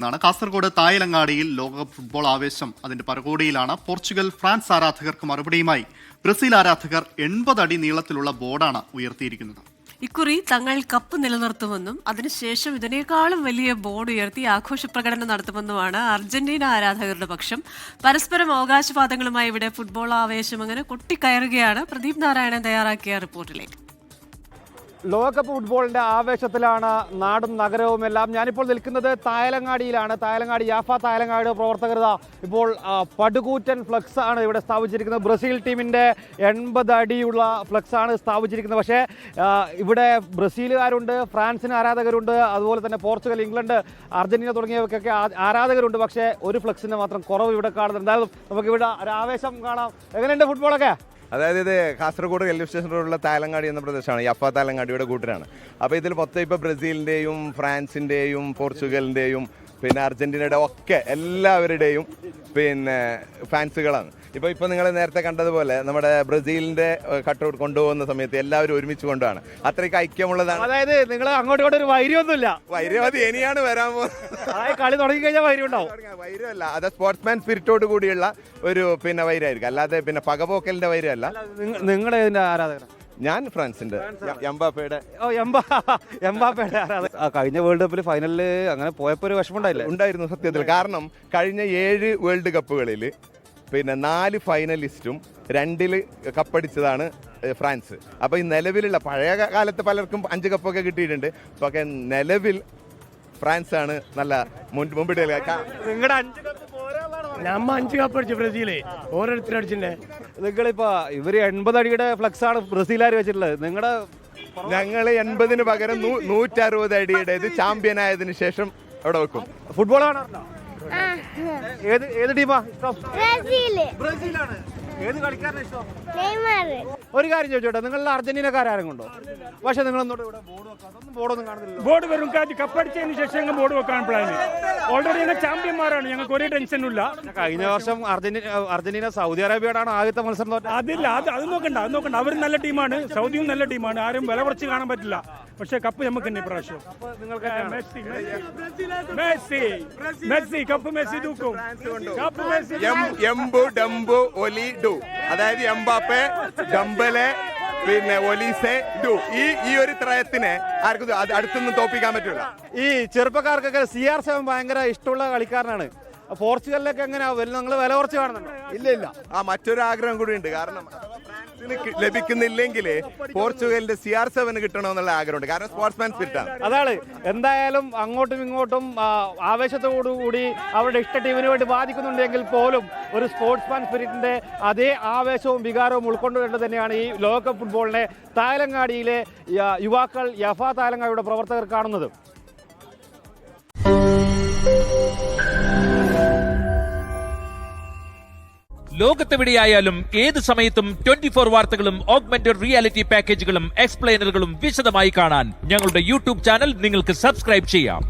കാസർഗോഡ് തായലങ്ങാടിയിൽ ലോകകപ്പ് ഫുട്ബോൾ ആവേശം അതിന്റെ പരകോടിയിലാണ്. പോർച്ചുഗൽ ഫ്രാൻസ് ആരാധകർക്ക് മറുപടിയുമായി ബ്രസീൽ ആരാധകർ 80 അടി നീളത്തിലുള്ള ബോർഡാണ് ഉയർത്തിയിരിക്കുന്നത്. ഇക്കുറി തങ്ങൾ കപ്പ് നിലനിർത്തുമെന്നും അതിനുശേഷം ഇതിനേക്കാളും വലിയ ബോർഡ് ഉയർത്തി ആഘോഷ പ്രകടനം നടത്തുമെന്നുമാണ് അർജന്റീന ആരാധകരുടെ പക്ഷം. പരസ്പരം അവകാശവാദങ്ങളുമായി ഇവിടെ ഫുട്ബോൾ ആവേശം അങ്ങനെ കൊട്ടിക്കയറുകയാണ്. പ്രദീപ് നാരായണൻ തയ്യാറാക്കിയ റിപ്പോർട്ടിലേക്ക്. ലോകകപ്പ് ഫുട്ബോളിന്റെ ആവേശത്തിലാണ് നാടും നഗരവും എല്ലാം. ഞാനിപ്പോൾ നിൽക്കുന്നത് തായലങ്ങാടിയിലാണ്. തായലങ്ങാടി യാഫ തായലങ്ങാടിയുടെ പ്രവർത്തകർ ഇപ്പോൾ പടുകൂറ്റൻ ഫ്ലക്സ് ആണ് ഇവിടെ സ്ഥാപിച്ചിരിക്കുന്നത്. ബ്രസീൽ ടീമിന്റെ 80 അടിയുള്ള ഫ്ലക്സ് ആണ് സ്ഥാപിച്ചിരിക്കുന്നത്. പക്ഷേ ഇവിടെ ബ്രസീലുകാരുണ്ട്, ഫ്രാൻസിന് ആരാധകരുണ്ട്, അതുപോലെ തന്നെ പോർച്ചുഗൽ, ഇംഗ്ലണ്ട്, അർജന്റീന തുടങ്ങിയവർക്കൊക്കെ ആരാധകരുണ്ട്. പക്ഷേ ഒരു ഫ്ലക്സിന് മാത്രം കുറവ് ഇവിടെ കാണുന്നുണ്ട്. എന്തായാലും നമുക്കിവിടെ ഒരു ആവേശം കാണാം. എങ്ങനെയുണ്ട് ഫുട്ബോളൊക്കെ? അതായത് ഇത് കാസർഗോഡ് റെയിൽവേ സ്റ്റേഷൻ റോഡിലുള്ള തായലങ്ങാടി എന്ന പ്രദേശമാണ്. യഫ തായലങ്ങാടിയുടെ കൂട്ടരാണ്. അപ്പോൾ ഇതിൽ മൊത്തം ഇപ്പോൾ ബ്രസീലിൻ്റെയും ഫ്രാൻസിൻ്റെയും പോർച്ചുഗലിൻ്റെയും പിന്നെ അർജന്റീനയുടെ ഒക്കെ എല്ലാവരുടെയും പിന്നെ ഫാൻസുകളാണ്. ഇപ്പോൾ നിങ്ങൾ നേരത്തെ കണ്ടതുപോലെ നമ്മുടെ ബ്രസീലിന്റെ കട്ടൗട്ട് കൊണ്ടുപോകുന്ന സമയത്ത് എല്ലാവരും ഒരുമിച്ച് കൊണ്ടാണ്. അത്രയ്ക്ക് ഐക്യമുള്ളതാണ്. അതായത് നിങ്ങൾ അങ്ങോട്ടും ഇങ്ങോട്ടും ഒരു വൈര്യമൊന്നുമില്ല. വൈര്യമതി ഇനിയാണ് വരാൻ പോകുന്നത്. കളി തുടങ്ങി കഴിഞ്ഞാൽ വൈര്യം ഉണ്ടാവും. വൈര്യമല്ല, അത് സ്പോർട്സ്മാൻ സ്പിരിറ്റോട് കൂടിയുള്ള ഒരു പിന്നെ വൈരായിരിക്കും, അല്ലാതെ പിന്നെ പകപോക്കലിന്റെ വൈരമല്ല. നിങ്ങളുടെ ഇതിന്റെ ആരാധകർ? ഞാൻ ഫ്രാൻസിന്റെ എംബാപ്പയുടെ ആരാധകർ. കഴിഞ്ഞ വേൾഡ് കപ്പിൽ ഫൈനലിൽ അങ്ങനെ പോയപ്പോൾ ഒരു വിഷമമുണ്ടായില്ലേ? ഉണ്ടായിരുന്നു സത്യത്തിൽ. കാരണം കഴിഞ്ഞ 7 വേൾഡ് കപ്പുകളിൽ പിന്നെ 4 ഫൈനലിസ്റ്റും 2 കപ്പടിച്ചതാണ് ഫ്രാൻസ്. അപ്പോൾ ഈ നിലവിലുള്ള പഴയ കാലത്ത് പലർക്കും 5 കപ്പൊക്കെ കിട്ടിയിട്ടുണ്ട്. പക്ഷേ നിലവിൽ ഫ്രാൻസ് ആണ് നല്ല മുമ്പിട്ട്. നിങ്ങളുടെ 5 കപ്പ് അടിച്ചു ബ്രസീല്, ഓരോരുത്തരും അടിച്ചിട്ടുണ്ടേ. നിങ്ങളിപ്പോ ഇവര് 80 അടിയുടെ ഫ്ലക്സ് ആണ് ബ്രസീലുകാർ വെച്ചിട്ടുള്ളത്. നിങ്ങളുടെ ഞങ്ങൾ 80-ന് പകരം 160 അടിയുടേത് ചാമ്പ്യൻ ആയതിനു ശേഷം അവിടെ വെക്കും. ഫുട്ബോൾ കാണാറുണ്ടോ? ഏത് ടീമാ ഇഷ്ടം? ബ്രസീലാണ്. ഏത് കളിക്കാരനാണ് ഇഷ്ടം? ഒരു കാര്യം ചോദിച്ചോട്ടെ, നിങ്ങളുടെ അർജന്റീനക്കാരും ഉണ്ടോ? പക്ഷെ നിങ്ങളൊന്നും ഇവിടെ ബോർഡൊന്നും കാണുന്നില്ല. ബോർഡ് വരും, കപ്പടിച്ചതിന് ശേഷം ബോർഡ് വെക്കാൻ പ്ലാൻ. ഓൾറെഡി ഞങ്ങൾ ചാമ്പ്യന്മാരാണ്, ഞങ്ങൾക്ക് ഒരു ടെൻഷനില്ല. കഴിഞ്ഞ വർഷം അർജന്റീന സൗദി അറേബ്യയോടാണ് ആദ്യത്തെ മത്സരം തോറ്റത്. അതില്ല, അത് നോക്കണ്ട. അവരും നല്ല ടീമാണ്, സൗദിയും നല്ല ടീമാണ്. ആരും വില കുറച്ച് കാണാൻ പറ്റില്ല. പക്ഷെ കപ്പ് നമുക്ക് തന്നെ ഇപ്രാവശ്യം. മെസ്സി കപ്പ് മെസ്സി തൂക്കും. അതായത് എംബാപ്പെ, ഡംബലെ, പിന്നെ ഒലീസെ, ഡു, ഈ ഒരു ത്രയത്തിനെ ആർക്കും അടുത്തൊന്നും തോപ്പിക്കാൻ പറ്റില്ല. ഈ ചെറുപ്പക്കാർക്കൊക്കെ CR7 ഭയങ്കര ഇഷ്ടമുള്ള കളിക്കാരനാണ്. പോർച്ചുഗലിലൊക്കെ എങ്ങനെയാ നിങ്ങൾ വില കുറച്ച് കാണുന്നുണ്ടോ? ഇല്ല. മറ്റൊരു ആഗ്രഹം കൂടി ഉണ്ട്. കാരണം ലഭിക്കുന്നില്ലെങ്കിൽ പോർച്ചുഗലിന്റെ CR7 കിട്ടണമെന്നുള്ള ആഗ്രഹമുണ്ട്. കാരണം സ്പോർട്സ്മാൻ സ്പിരിറ്റാണ്. അതാണ്. എന്തായാലും അങ്ങോട്ടും ഇങ്ങോട്ടും ആവേശത്തോടുകൂടി അവരുടെ ഇഷ്ട ടീമിന് വേണ്ടി ബാധിക്കുന്നുണ്ടെങ്കിൽ പോലും ഒരു സ്പോർട്സ്മാൻ സ്പിരിറ്റിന്റെ അതേ ആവേശവും വികാരവും ഉൾക്കൊണ്ടുകൊണ്ട് തന്നെയാണ് ഈ ലോകകപ്പ് ഫുട്ബോളിനെ തായലങ്ങാടിയിലെ യുവാക്കൾ യഫ തായലങ്ങാടിയുടെ പ്രവർത്തകർ കാണുന്നത്. ലോകത്തെവിടെയായാലും ഏത് സമയത്തും 24 വാർത്തകളും ഓഗ്മെന്റഡ് റിയാലിറ്റി പാക്കേജുകളും എക്സ്പ്ലെയിനറുകളും വിശദമായി കാണാൻ ഞങ്ങളുടെ യൂട്യൂബ് ചാനൽ നിങ്ങൾക്ക് സബ്സ്ക്രൈബ് ചെയ്യാം.